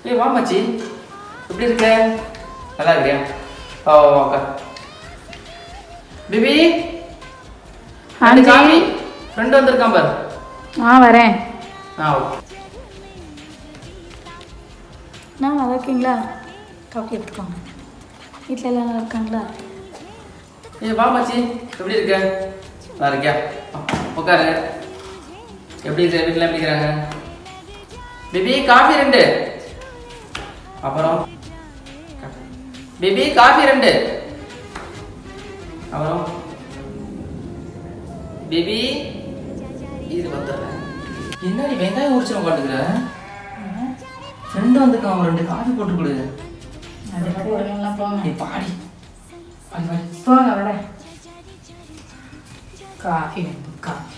ஏய் வா மச்சி, எப்படி இருக்க? நல்லா இருக்கியா? வா வா வா உட்கார். பேபி காஃபி ஃப்ரெண்ட் வந்திருக்கான் பாரு. வரேன். ஓகே. நல்லா இருக்கீங்களா? காஃபி எடுத்துக்கோங்க. வீட்டில் எல்லாம் நல்லா இருக்காங்களா? ஏய் வா மச்சி, எப்படி இருக்க? நல்லா இருக்கியா? உட்காரு. எப்படி இருக்க? வீட்டில் எப்படி இருக்கிறாங்க? Baby coffee 2. அப்புறம் பேபி காஃபி 2. அப்புறம் பேபி இது வந்துடுறேன். என்ன நீ வெங்காயம் உரிச்சு உட்காந்துக்கிற? ஃப்ரெண்டு வந்துருக்கான், அவன் 2 காஃபி போட்டு கொடு. போங்க நீ பாடி பாடி பாடி போங்க வர காஃபி காஃபி